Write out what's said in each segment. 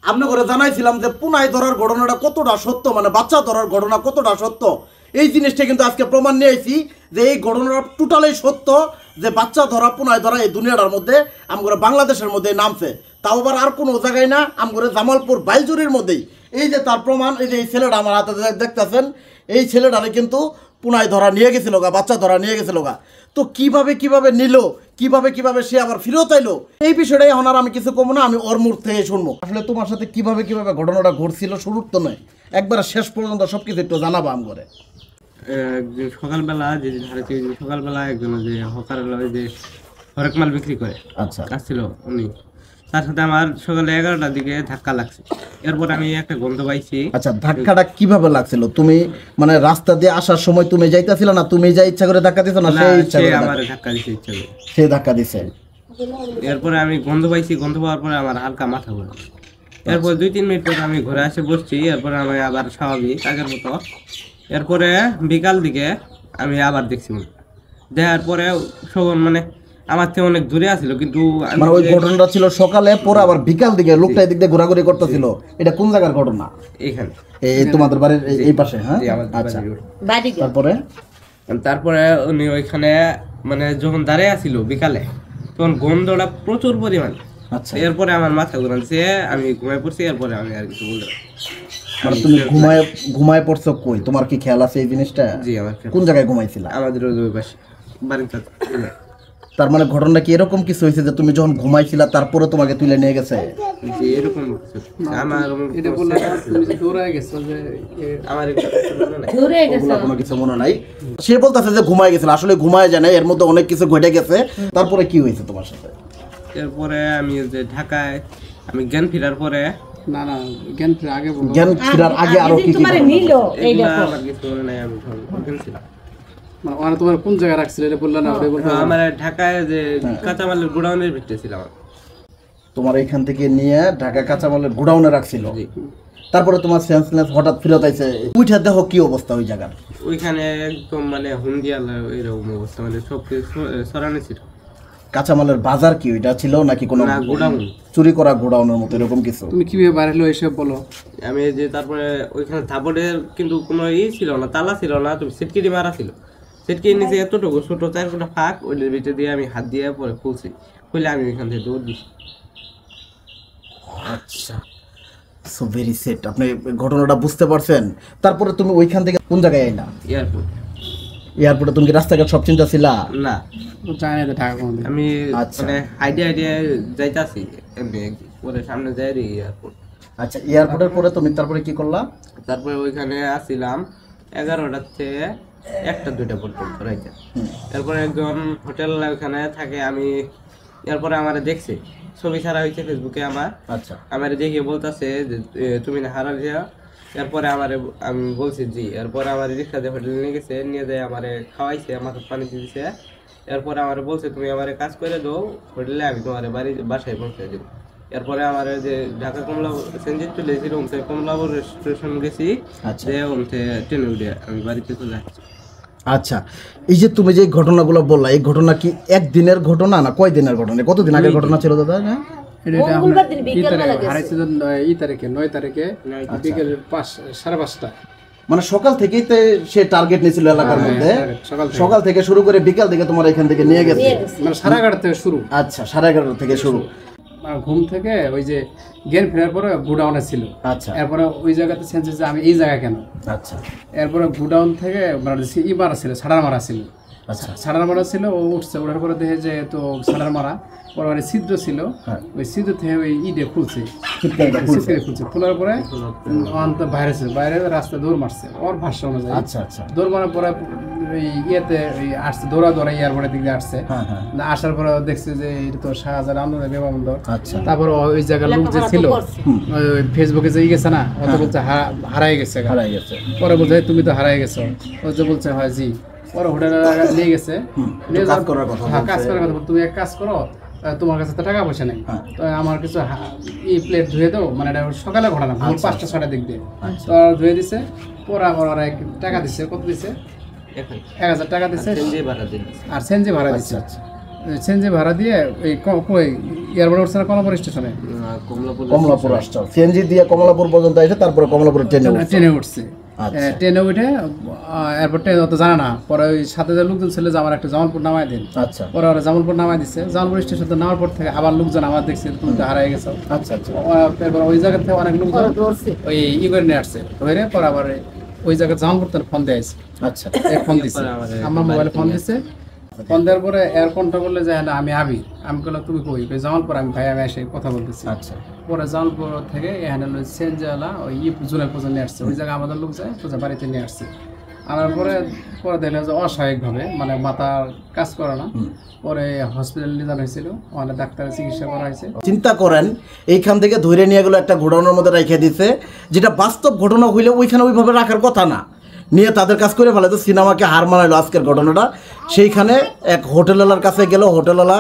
আপনার ঘরে জানাইছিলাম যে পুনায় ধরার ঘটনাটা কতটা সত্য, মানে বাচ্চা ধরার ঘটনা কতটা সত্য, এই জিনিসটা কিন্তু আজকে প্রমাণ নিয়ে আইছি যে এই ঘটনাটা টোটালি সত্য, যে বাচ্চা ধরা পুনায় ধরা এই দুনিয়াটার মধ্যে আমরা বাংলাদেশের মধ্যে নামছে, তাও আবার আর কোনো জায়গায় না, আমরা জামালপুর বাইলজুরির মধ্যেই। এই যে তার প্রমাণ, এই যে এই ছেলেটা আমার হাতে দেখতেছেন, এই ছেলেটারে কিন্তু পুনায় ধরা নিয়ে গেছিল গা, বাচ্চা ধরা নিয়ে গেছিল গা। তো কিভাবে নিল, কিভাবে সে আবার ফেরত আইলো, এই বিষয়টাই এখন আর আমি কিছু কমো না, আমি ওর মুখ থেকে শুনবো। আসলে তোমার সাথে কিভাবে ঘটনাটা ঘটছিল শুরুর তো নয়, একবার শেষ পর্যন্ত সবকিছু একটু জানাবো আম করে। সকালবেলা যেদিন হারিয়েছি সকালবেলা একজন যে হকার যে হরেক মাল বিক্রি করে আচ্ছা আসছিল উনি, তার সাথে আমার সকালে 11টার দিকে ধাক্কা লাগছে। এরপর আমি একটা গন্ধ পাইছি। আচ্ছা, ধাক্কাটা কিভাবে লাগছিল? তুমি মানে রাস্তা দিয়ে আসার সময় তুমি যাইতেছিল না, তুমি যা ইচ্ছা করে ধাক্কা দিছো না সে ইচ্ছা করে আমার ধাক্কা দিছে ইচ্ছা করে, সে ধাক্কা দিছে? এরপরে আমি গন্ধ পাইছি, গন্ধ পাওয়ার পরে আমার হালকা মাথা ঘোরে। এরপর 2-3 মিনিট পর আমি ঘরে এসে বসছি, এরপরে আমি আবার স্বাভাবিক আগের মতো। এরপরে বিকাল দিকে আমি আবার দেখছি, দেখার পরে শোভন মানে আমার থেকে অনেক দূরে আসছিল, কিন্তু মানে ওই ঘটনাটা ছিল সকালে, পরে আবার বিকাল দিকে লোকটা এদিক দিয়ে ঘোরাঘুরি করতেছিল। এটা কোন জায়গার ঘটনা? এখানে এই তোমাদের বাড়ির এই পাশে? হ্যাঁ, আচ্ছা। তারপরে উনি ওইখানে মানে যখন দাঁড়িয়ে আসছিল বিকালে, তখন গন্ধটা প্রচুর পরিমাণ। আচ্ছা, এরপরে আমার মাথা ঘুরাচ্ছে, আমি ঘুমায় পড়ছি। এরপরে আমি আর কিছু বলতে মানে তুমি ঘুমায় পড়ছো কই? তোমার কি খেয়াল আছে এই জিনিসটা? জি, আমার কোন জায়গায় ঘুমাইছিলা? আমাদের ওই পাশে বাড়িতে। তার মানে ঘটনা কি এরকম কিছু হয়েছে যে তুমি যখন ঘুমাইছিলা তারপরে তোমাকে তুলে নিয়ে গেছে? জি, এরকম আমার এটা বললে তুমি যে দৌড়ায় গেছো, যে আমার কোনো কিছু মনে নাই। সে বলতেছে যে ঘুমায় গেছিল, আসলে ঘুমায় যায় না, এর মধ্যে অনেক কিছু ঘটে গেছে। তারপরে কি হয়েছে তোমার সাথে? এরপরে আমি যে ঢাকায় আমি জ্ঞান ফেরার পরে, না জ্ঞান ফেরার আগে বলো। জ্ঞান ফেরার আগে আরো কি আমার কিছু মনে নাই, আমি ছিলাম। মানে তোমার কোন জায়গায় রাখছিল এটা বললা না? আমার ঢাকায় যে কাঁচামালের গোডাউনের ভিতরে ছিলাম। তোমার এখান থেকে নিয়ে ঢাকা কাঁচামালের গোডাউনে রাখছিল। তারপরে তোমার সেন্সলেস হঠাৎ ফেরত আইছে, উইঠা দেখো কি অবস্থা ওই জায়গার? ওইখানে একদম মানে হুন্ডিয়াল এরকম অবস্থা, মানে সব কিছু সরানো ছিল। কাঁচামালের বাজার কি ওইটা ছিল নাকি কোনো গোডাউন? চুরি করা গোডাউনের মতো এরকম কিছু? তুমি কিভাবে বাইরে হলো এসব বলো। আমি যে তারপরে ওইখানে ধাপড়ের কিন্তু কোনো ছিল না, তালা ছিল না, তুমি সিটকিটি মারা ছিল। সিটকির নিচে এতটুকু ছোট 4 ফুট ফাঁক, ওই ভিতরে দিয়ে আমি হাত দিয়ে পরে খুলছি, খুলে আমি ওইখান থেকে দৌড় দিচ্ছি। আচ্ছা, সো ভেরি সেট। আপনি ঘটনাটা বুঝতে পারছেন। তারপরে তুমি ওইখান থেকে কোন জায়গায় আইলা? এয়ারপোর্টে তুমি কি রাস্তাঘাট সব চিন্তা ছিলা? না, আমি আচ্ছা মানে আইডিয়া যাইতাছি এমনি, পরে সামনে যাই রে এয়ারপোর্ট। আচ্ছা, এয়ারপোর্টের পরে তুমি তারপরে কি করলা? তারপরে ওইখানে আসছিলাম 11টা থেকে 1টা-2টা পর্যন্ত রাইতে। তারপরে একজন হোটেল ওইখানে থাকে, আমি এরপরে আমারে দেখছে, ছবি ছাড়া হয়েছে ফেসবুকে আমার। আচ্ছা, আমার দেখে বলতেছে যে তুমি না হারা যা। এরপরে আমি বলছি জি। এরপরে আমার রিক্সাতে হোটেলে নিয়ে গেছে, নিয়ে যায় আমারে খাওয়াইছে, মাথার পানি দিয়েছে। এরপরে আমার বলছে তুমি আমার কাজ করে দাও হোটেলে, আমি তোমার বাসায় পৌঁছে দেবো। এরপরে আমার যে ঢাকা কমলাপুর সেন্টার চলে এসেছিল, কমলাপুর স্টেশন গেছি, যে ট্রেনে উঠে আমি বাড়িতে চলে যাচ্ছি। আচ্ছা, এই যে তুমি যে ঘটনাগুলো বললা, এই ঘটনা কি একদিনের ঘটনা না কয় দিনের ঘটনা? কতদিন আগের ঘটনা ছিল দাদা? এটা 9 তারিখে বিকেল 5:30। মানে সকাল থেকেই সে টার্গেট নিয়েছিল এলাকার মধ্যে, সকাল থেকে শুরু করে বিকাল থেকে তোমার এখান থেকে নিয়ে গেছে, মানে 11:30 থেকে শুরু। আচ্ছা, 11:30 থেকে শুরু। ঘুম থেকে ওই যে জ্ঞান ফেরার পরে গোডাউনে ছিল। আচ্ছা, এরপরে ওই জায়গাতে সেন্স যে আমি এই জায়গায় কেন। আচ্ছা, এরপরে গোডাউন থেকে মানে মারা ছিল, ছাড়ার মারা ছিল। আচ্ছা, ছাড়ার মারা ছিল, ও উঠছে, ওঠার পরে দেখে যে তো ছাড়ার মারা পরে মানে ছিদ্র ছিল, ওই ছিদ্র থেকে ওই ইটে খুলছে, খোলার পরে বাইরে ছিল, বাইরে রাস্তায় দৌড় মারছে ওর ভাষ্য অনুযায়ী। আচ্ছা, আচ্ছা, দৌড় মারার পরে ওই ইয়েতে আসছে, দৌড়া এয়ারপোর্টের দিকে আসছে। আসার পরে দেখছে যে এটা তো শাহজাহান আন্দোলন বিমানবন্দর। তারপর ওই জায়গার লোক যে ছিল ফেসবুকে যে গেছে না, ও তো বলছে হারাই গেছে। পরে বলছে তুমি তো হারাই গেছো, ও যে বলছে হয় জি। পরে হোটেলে নিয়ে গেছে, কাজ করার কথা। তুমি এক কাজ করো, তোমার কাছে তো টাকা পয়সা নেই, তো আমার কিছু প্লেট ধুয়ে দাও। মানে এটা সকালে ঘটনা, ভোর 5টা-6টার দিক দিয়ে তো ধুয়ে দিছে। পরে আমার ওরা টাকা দিচ্ছে, কত দিচ্ছে? 1000 টাকা দিচ্ছে, আর সেনজি ভাড়া দিচ্ছে। সিএনজি ভাড়া দিয়ে এই এয়ারপোর্ট উঠছে না কমলাপুর স্টেশনে, কমলাপুর আসছে, সিএনজি দিয়ে কমলাপুর পর্যন্ত এসে তারপরে কমলাপুরে ট্রেনে উঠছে। ট্রেনে উঠে এয়ারপোর্ট ট্রেন অত জানে না, পরে ওই সাথে যে লোকজন ছিল যে আমার একটা জামালপুর নামাই দিন, আচ্ছা, পরে ওরা জামালপুর নামাই দিচ্ছে। জামালপুর স্টেশন নামার পর থেকে আবার লোকজন আমার দেখছে তুমি তো হারাই গেছো। আচ্ছা আচ্ছা, এরপর ওই জায়গা থেকে অনেক লোকজন ওই করে নিয়ে আসছে, ধরে পরে আবার ওই জায়গায় জামালপুর থেকে ফোন দিয়ে আসছে। আচ্ছা, ফোন দিচ্ছে আমার মোবাইলে, ফোন দিচ্ছে। ফোন দেওয়ার পরে এর কন্ট্যাক্ট করলে যে না আমি আবির, আমি বললাম তুমি কই, জামালপুর। আমি ভাই আমি এসে কথা বলতেছি। আচ্ছা, পরে জামালপুর থেকে এখানে সিএনজিওয়ালা ওই জুনের পর্যন্ত নিয়ে আসছে, ওই জায়গায় আমাদের লোক যায় পূজা বাড়িতে নিয়ে আসছে। আনার পরে দেখলাম যে অস্বাভাবিকভাবে মানে মাথার কাজ করে না, পরে হসপিটাল নিয়ে যাওয়া হয়েছিল, অনেক ডাক্তারের চিকিৎসা করা হয়েছে। চিন্তা করেন এইখান থেকে ধরে নিয়ে গেলো একটা ঘটনার মধ্যে রেখে দিছে, যেটা বাস্তব ঘটনা হইলে ওইখানে ওইভাবে রাখার কথা না, নিয়ে তাদের কাজ করে ফেলে। তো সিনেমাকে হার মানাইলো আজকের ঘটনাটা। সেইখানে এক হোটেলওয়ালার কাছে গেল, হোটেলওয়ালা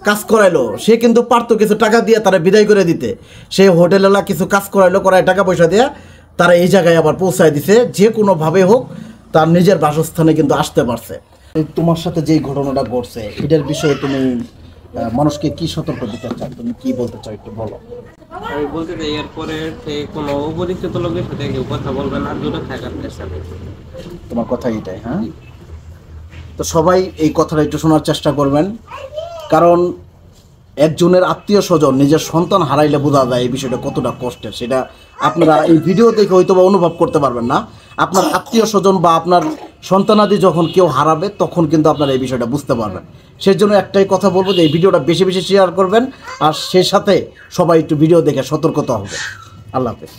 কাজ করাইলো, সে কিন্তু পারতো কিছু টাকা দিয়ে তারা বিদায় করে দিতে। সেই হোটেলওয়ালা কিছু কাজ করাইলো, করায় টাকা পয়সা দিয়ে তারা এই জায়গায় আবার পৌঁছায় দিছে, যে কোনোভাবে হোক তার নিজের বাসস্থানে কিন্তু আসতে পারছে। তোমার সাথে যেই ঘটনাটা ঘটছে এটার বিষয়ে তুমি মানুষকে কি সতর্ক দিতে চাও, তুমি কি বলতে চাও একটু বলো। আমি বলতে চাই এরপরে কোনো অপরিচিত লোকের সাথে কেউ কথা বলবে না, দূরে থাকার চেষ্টা করবে। তোমার কথা এটাই? হ্যাঁ, তো সবাই এই কথাটা একটু শোনার চেষ্টা করবেন, কারণ একজনের আত্মীয় স্বজন নিজের সন্তান হারাইলে বোঝা যায় এই বিষয়টা কতটা কষ্টের। সেটা আপনারা এই ভিডিও দেখে হয়তো বা অনুভব করতে পারবেন না। আপনার আত্মীয় স্বজন বা আপনার সন্তানাদি যখন কেউ হারাবে তখন কিন্তু আপনারা এই বিষয়টা বুঝতে পারবেন। সেই জন্য একটাই কথা বলবো যে এই ভিডিওটা বেশি বেশি শেয়ার করবেন, আর সেই সাথে সবাই একটু ভিডিও দেখে সতর্কতা হবে। আল্লাহ হাফেজ।